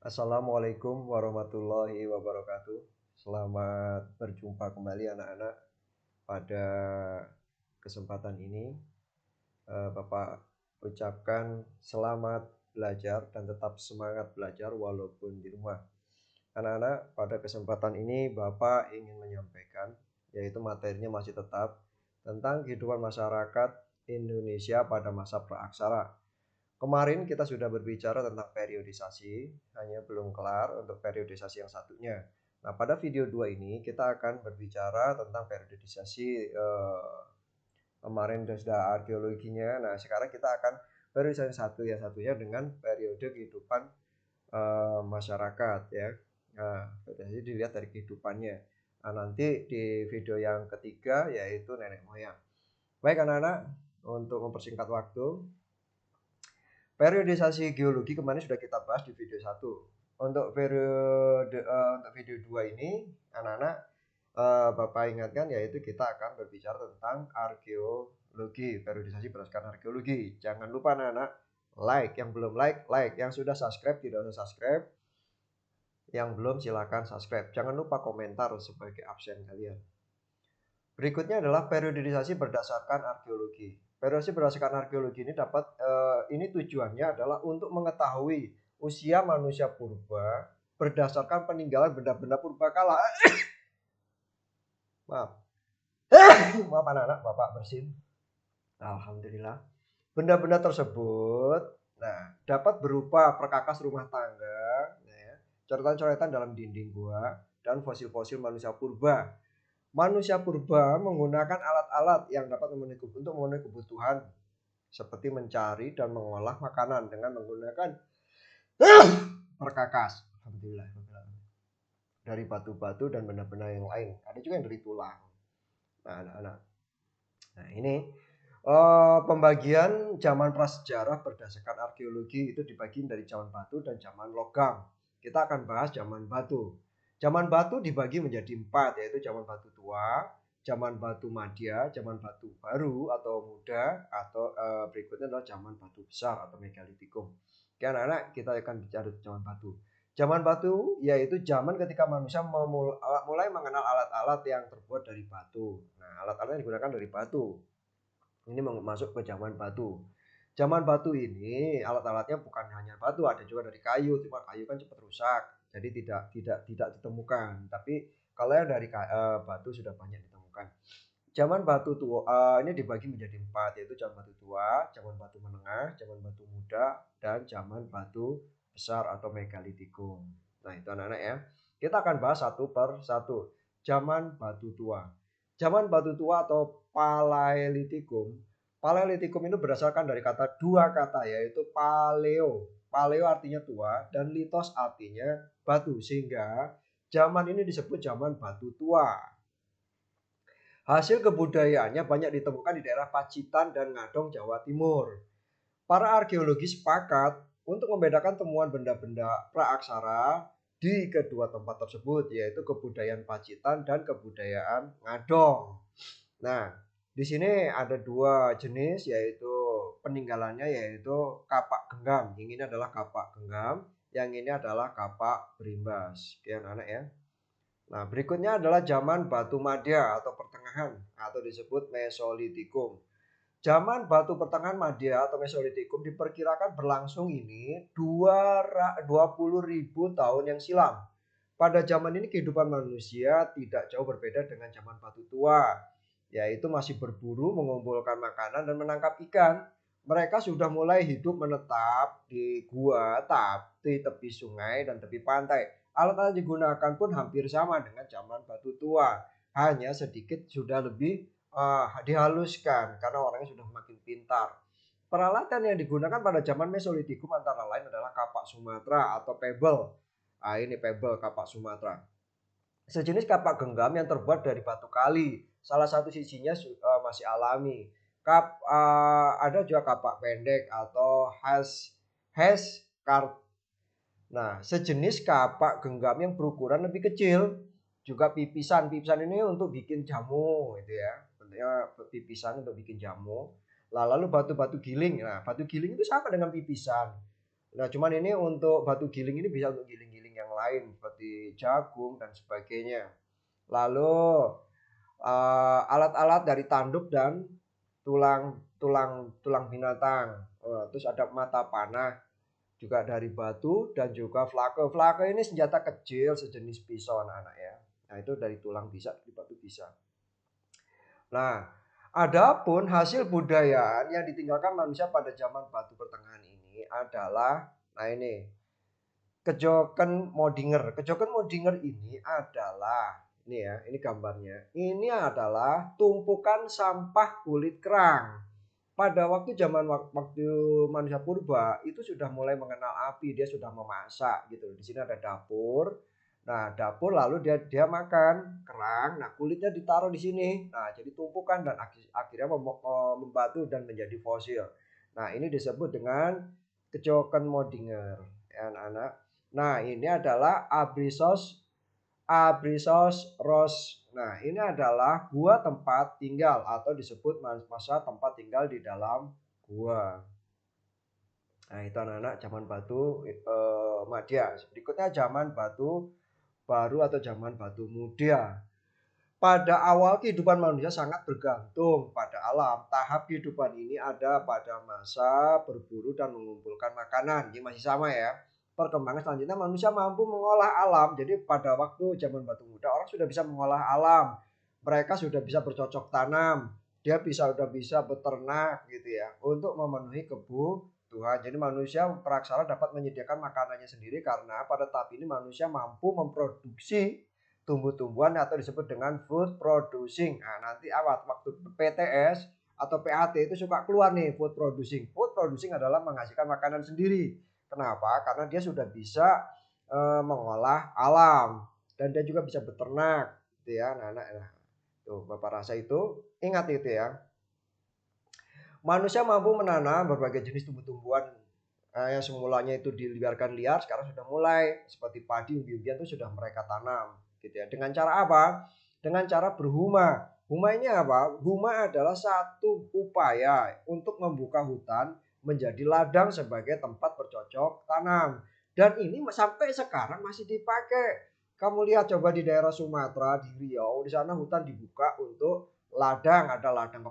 Assalamualaikum warahmatullahi wabarakatuh. Selamat berjumpa kembali anak-anak. Pada kesempatan ini, Bapak ucapkan selamat belajar dan tetap semangat belajar walaupun di rumah. Anak-anak, pada kesempatan ini Bapak ingin menyampaikan, yaitu materinya masih tetap tentang kehidupan masyarakat Indonesia pada masa praaksara. Kemarin kita sudah berbicara tentang periodisasi, hanya belum kelar untuk periodisasi yang satunya. Nah, pada video 2 ini kita akan berbicara tentang periodisasi kemarin sudah arkeologinya. Nah, sekarang kita akan periodisasi satunya dengan periode kehidupan masyarakat ya. Nah, jadi dilihat dari kehidupannya. Nah, nanti di video yang ketiga yaitu nenek moyang. Baik anak-anak, untuk mempersingkat waktu, periodisasi geologi kemarin sudah kita bahas di video 1. Untuk video 2 ini anak-anak Bapak ingatkan yaitu kita akan berbicara tentang arkeologi, periodisasi berdasarkan arkeologi. Jangan lupa anak-anak like, yang belum like, yang sudah subscribe tidak usah subscribe. Yang belum silakan subscribe. Jangan lupa komentar sebagai absen kalian. Berikutnya adalah periodisasi berdasarkan arkeologi. Periodisasi berdasarkan arkeologi ini ini tujuannya adalah untuk mengetahui usia manusia purba berdasarkan peninggalan benda-benda purbakala. Maaf. Maaf anak-anak, Bapak bersin. Alhamdulillah. Benda-benda tersebut dapat berupa perkakas rumah tangga, coretan-coretan dalam dinding gua, dan fosil-fosil manusia purba. Manusia purba menggunakan alat-alat yang dapat memenuhi kebutuhan seperti mencari dan mengolah makanan dengan menggunakan perkakas. Alhamdulillah. Dari batu-batu dan benda-benda yang lain. Ada juga yang dari tulang. Nah, anak-anak. Nah, ini pembagian zaman prasejarah berdasarkan arkeologi itu dibagi dari zaman batu dan zaman logam. Kita akan bahas zaman batu. Zaman batu dibagi menjadi 4, yaitu zaman batu tua, zaman batu madya, zaman batu baru atau muda, atau berikutnya adalah zaman batu besar atau megalitikum. Oke anak-anak, kita akan bicara zaman batu. Zaman batu yaitu zaman ketika manusia mulai mengenal alat-alat yang terbuat dari batu. Nah, alat-alat yang digunakan dari batu. Ini masuk ke zaman batu. Zaman batu ini alat-alatnya bukan hanya batu, ada juga dari kayu. Cuma kayu kan cepat rusak, jadi tidak ditemukan. Tapi kalau yang dari batu sudah banyak ditemukan. Zaman batu tua ini dibagi menjadi 4, yaitu zaman batu tua, zaman batu menengah, zaman batu muda, dan zaman batu besar atau megalitikum. Nah itu anak-anak ya. Kita akan bahas satu per satu. Zaman batu tua. Zaman batu tua atau Paleolitikum. Paleolitikum itu berdasarkan dari dua kata yaitu paleo. Paleo artinya tua dan litos artinya batu, sehingga zaman ini disebut zaman batu tua. Hasil kebudayaannya banyak ditemukan di daerah Pacitan dan Ngadong, Jawa Timur. Para arkeologi sepakat untuk membedakan temuan benda-benda praaksara di kedua tempat tersebut, yaitu kebudayaan Pacitan dan kebudayaan Ngadong. Nah, di sini ada dua jenis, yaitu peninggalannya, yaitu kapak genggam. Yang ini adalah kapak genggam, yang ini adalah kapak berimbas. Oke anak-anak ya. Nah, berikutnya adalah zaman batu madya atau pertengahan atau disebut Mesolitikum. Zaman batu pertengahan madya atau Mesolitikum diperkirakan berlangsung ini 20.000 tahun yang silam. Pada zaman ini kehidupan manusia tidak jauh berbeda dengan zaman batu tua, yaitu masih berburu, mengumpulkan makanan, dan menangkap ikan. Mereka sudah mulai hidup menetap di gua, di tepi sungai dan tepi pantai. Alat-alat digunakan pun hampir sama dengan zaman batu tua, hanya sedikit sudah lebih dihaluskan karena orangnya sudah makin pintar. Peralatan yang digunakan pada zaman Mesolitikum antara lain adalah kapak Sumatera atau pebble. Ini pebble kapak Sumatera. Sejenis kapak genggam yang terbuat dari batu kali. Salah satu sisinya masih alami. Ada juga kapak pendek atau hash card. Nah, sejenis kapak genggam yang berukuran lebih kecil. Juga pipisan. Pipisan ini untuk bikin jamu gitu ya. Bentuknya pipisan untuk bikin jamu. Lalu batu-batu giling. Nah, batu giling itu sama dengan pipisan. Nah, cuman ini untuk batu giling ini bisa untuk giling-giling yang lain seperti jagung dan sebagainya. Lalu alat-alat dari tanduk dan tulang tulang tulang binatang. Terus ada mata panah juga dari batu dan juga flake. Flake ini senjata kecil sejenis pisau anak-anak ya. Nah, itu dari tulang bisa, dari batu bisa. Nah, adapun hasil budayaan yang ditinggalkan manusia pada zaman batu pertengahan ini adalah, nah ini, Kejoken Modinger. Kejoken Modinger ini adalah, ini ya, ini gambarnya. Ini adalah tumpukan sampah kulit kerang. Pada waktu waktu manusia purba itu sudah mulai mengenal api, dia sudah memasak gitu. Di sini ada dapur. Nah, dapur lalu dia makan kerang. Nah, kulitnya ditaruh di sini. Nah, jadi tumpukan dan akhirnya membatu dan menjadi fosil. Nah, ini disebut dengan kecoken Modinger, ya anak-anak. Nah, ini adalah Abrisos Ros. Nah, ini adalah gua tempat tinggal atau disebut masa tempat tinggal di dalam gua. Nah, itu anak-anak zaman batu Madya. Berikutnya zaman batu baru atau zaman batu muda. Pada awal kehidupan manusia sangat bergantung pada alam. Tahap kehidupan ini ada pada masa berburu dan mengumpulkan makanan. Ini masih sama ya. Perkembangan selanjutnya manusia mampu mengolah alam. Jadi pada waktu zaman batu muda orang sudah bisa mengolah alam. Mereka sudah bisa bercocok tanam. Dia sudah bisa beternak gitu ya. Untuk memenuhi kebutuhan. Jadi manusia praksara dapat menyediakan makanannya sendiri karena pada tahap ini manusia mampu memproduksi tumbuh-tumbuhan atau disebut dengan food producing. Nah, nanti waktu PTS atau PAT itu suka keluar nih food producing. Food producing adalah menghasilkan makanan sendiri. Kenapa? Karena dia sudah bisa mengolah alam dan dia juga bisa beternak, gitu ya. Nah, tuh Bapak rasa itu ingat itu ya. Manusia mampu menanam berbagai jenis tumbuh-tumbuhan yang semulanya itu dibiarkan liar, sekarang sudah mulai seperti padi, umbi-umbian itu sudah mereka tanam, gitu ya. Dengan cara apa? Dengan cara berhuma. Huma ini apa? Huma adalah satu upaya untuk membuka hutan menjadi ladang sebagai tempat bercocok tanam. Dan ini sampai sekarang masih dipakai. Kamu lihat coba di daerah Sumatera, di Riau, di sana hutan dibuka untuk ladang, ada ladang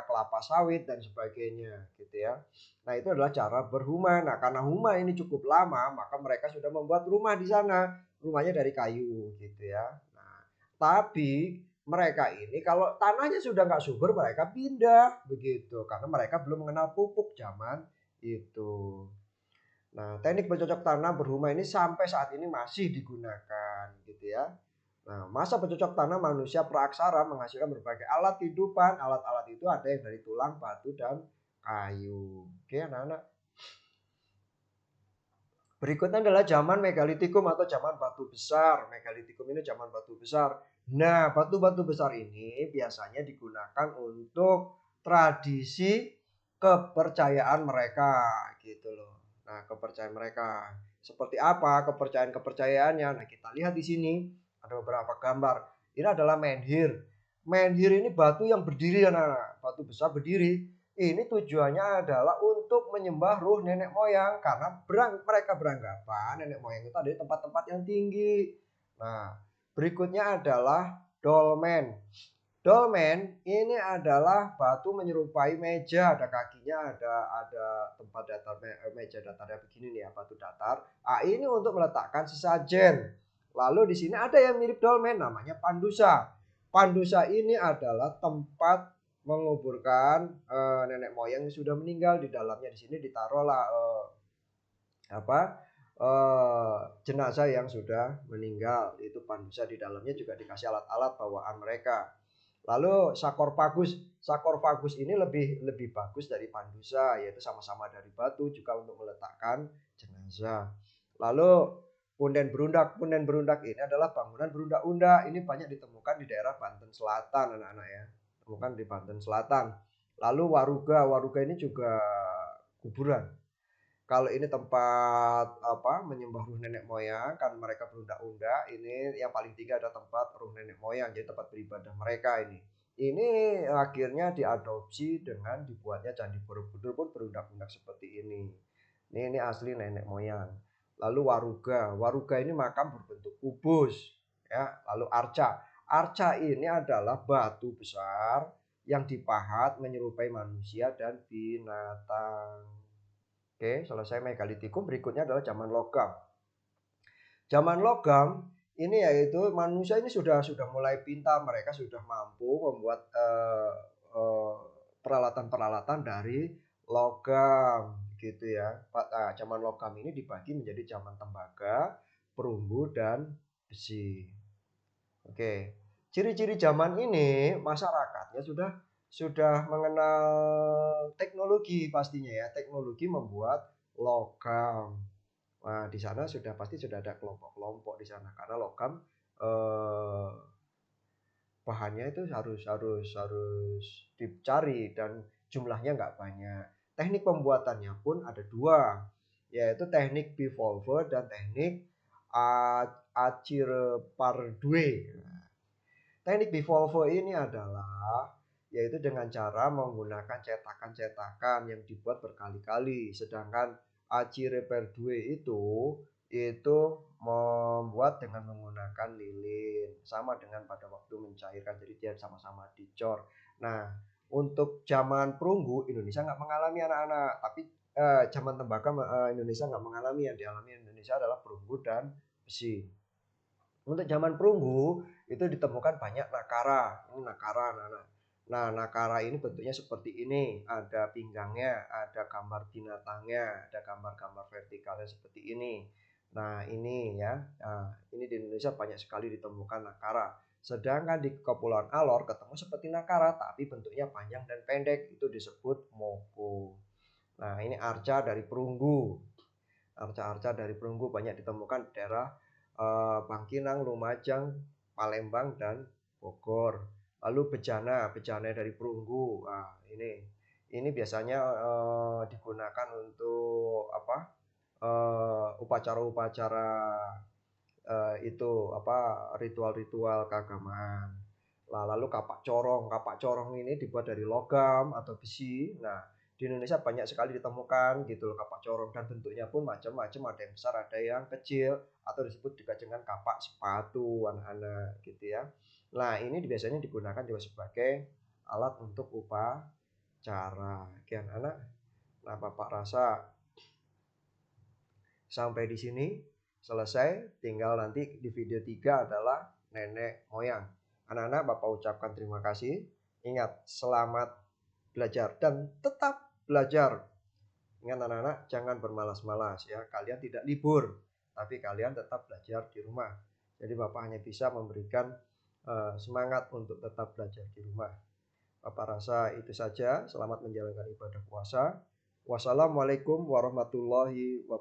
kelapa sawit dan sebagainya gitu ya. Nah, itu adalah cara berhuma. Nah, karena huma ini cukup lama, maka mereka sudah membuat rumah di sana. Rumahnya dari kayu gitu ya. Nah, tapi mereka ini kalau tanahnya sudah nggak subur, mereka pindah begitu karena mereka belum mengenal pupuk zaman itu. Nah, teknik bercocok tanam berhuma ini sampai saat ini masih digunakan gitu ya. Nah, masa bercocok tanam manusia praaksara menghasilkan berbagai alat kehidupan. Alat-alat itu ada yang dari tulang, batu, dan kayu. Oke, anak-anak. Berikutnya adalah zaman megalitikum atau zaman batu besar. Megalitikum ini zaman batu besar. Nah, batu-batu besar ini biasanya digunakan untuk tradisi kepercayaan mereka gitu loh. Nah, kepercayaan mereka. Seperti apa kepercayaan-kepercayaannya? Nah, kita lihat di sini ada beberapa gambar. Ini adalah menhir. Menhir ini batu yang berdiri anak-anak. Batu besar berdiri. Ini tujuannya adalah untuk menyembah ruh nenek moyang karena mereka beranggapan nenek moyang itu ada di tempat-tempat yang tinggi. Nah, berikutnya adalah dolmen. Dolmen ini adalah batu menyerupai meja, ada kakinya, ada tempat datar meja datarnya begini nih ya, batu datar. Ah, ini untuk meletakkan sesajen. Lalu di sini ada yang mirip dolmen namanya pandusa. Pandusa ini adalah tempat menguburkan nenek moyang yang sudah meninggal. Di dalamnya di sini ditaruhlah jenazah yang sudah meninggal. Itu pandusa, di dalamnya juga dikasih alat-alat bawaan mereka. Lalu Sarkofagus ini lebih bagus dari pandusa, yaitu sama-sama dari batu juga untuk meletakkan jenazah. Lalu punden berundak ini adalah bangunan berundak-undak. Ini banyak ditemukan di daerah Banten Selatan anak-anak ya. Ditemukan di Banten Selatan. Lalu waruga ini juga kuburan. Kalau ini tempat menyembah ruh nenek moyang, kan mereka berundak-undak, ini yang paling tinggi ada tempat ruh nenek moyang, jadi tempat beribadah mereka ini. Ini akhirnya diadopsi dengan dibuatnya Candi Borobudur pun berundak-undak seperti ini. Ini asli nenek moyang. Lalu waruga. Waruga ini makam berbentuk kubus, ya. Lalu arca. Arca ini adalah batu besar yang dipahat menyerupai manusia dan binatang. Oke, selesai megalitikum. Berikutnya adalah zaman logam. Zaman logam ini yaitu manusia ini sudah mulai pintar, mereka sudah mampu membuat peralatan-peralatan dari logam gitu ya. Nah, zaman logam ini dibagi menjadi zaman tembaga, perunggu dan besi. Oke. Ciri-ciri zaman ini masyarakatnya sudah mengenal teknologi pastinya ya. Teknologi membuat logam. Nah, di sana pasti sudah ada kelompok-kelompok di sana karena logam eh, bahannya itu harus dicari dan jumlahnya nggak banyak. Teknik pembuatannya pun ada dua, yaitu teknik bivolve dan teknik Achirepardue. Teknik bivolve ini adalah yaitu dengan cara menggunakan cetakan-cetakan yang dibuat berkali-kali, sedangkan Achirepardue itu membuat dengan menggunakan lilin, sama dengan pada waktu mencairkan, jadi dia sama-sama dicor. Nah, untuk zaman perunggu Indonesia nggak mengalami anak-anak, tapi zaman tembaga Indonesia nggak mengalami, yang dialami Indonesia adalah perunggu dan besi. Untuk zaman perunggu itu ditemukan banyak nakara. Ini nakara, anak-anak. Nah, nakara ini bentuknya seperti ini. Ada pinggangnya, ada gambar binatangnya, ada gambar-gambar vertikalnya seperti ini. Nah, ini ya. Nah, ini di Indonesia banyak sekali ditemukan nakara. Sedangkan di Kepulauan Alor ketemu seperti nakara, tapi bentuknya panjang dan pendek. Itu disebut moko. Nah, ini arca dari perunggu. Arca-arca dari perunggu banyak ditemukan di daerah Bangkinang, Lumajang, Palembang, dan Bogor. Lalu bejana dari perunggu. Nah, ini biasanya digunakan untuk apa? Upacara-upacara itu apa? Ritual-ritual keagamaan. Nah, lalu kapak corong. Kapak corong ini dibuat dari logam atau besi. Nah, di Indonesia banyak sekali ditemukan gitu loh kapak corong, dan bentuknya pun macam-macam, ada yang besar, ada yang kecil, atau disebut juga dengan kapak sepatu anak-anak gitu ya. Nah, ini biasanya digunakan juga sebagai alat untuk upacara. Oke anak-anak. Nah, Bapak rasa sampai di sini selesai. Tinggal nanti di video 3 adalah nenek moyang. Anak-anak, Bapak ucapkan terima kasih. Ingat, selamat belajar dan tetap belajar. Ingat anak-anak, jangan bermalas-malas ya. Kalian tidak libur, tapi kalian tetap belajar di rumah. Jadi Bapak hanya bisa memberikan semangat untuk tetap belajar di rumah. Bapak rasa itu saja. Selamat menjalankan ibadah puasa. Wassalamualaikum warahmatullahi wabarakatuh.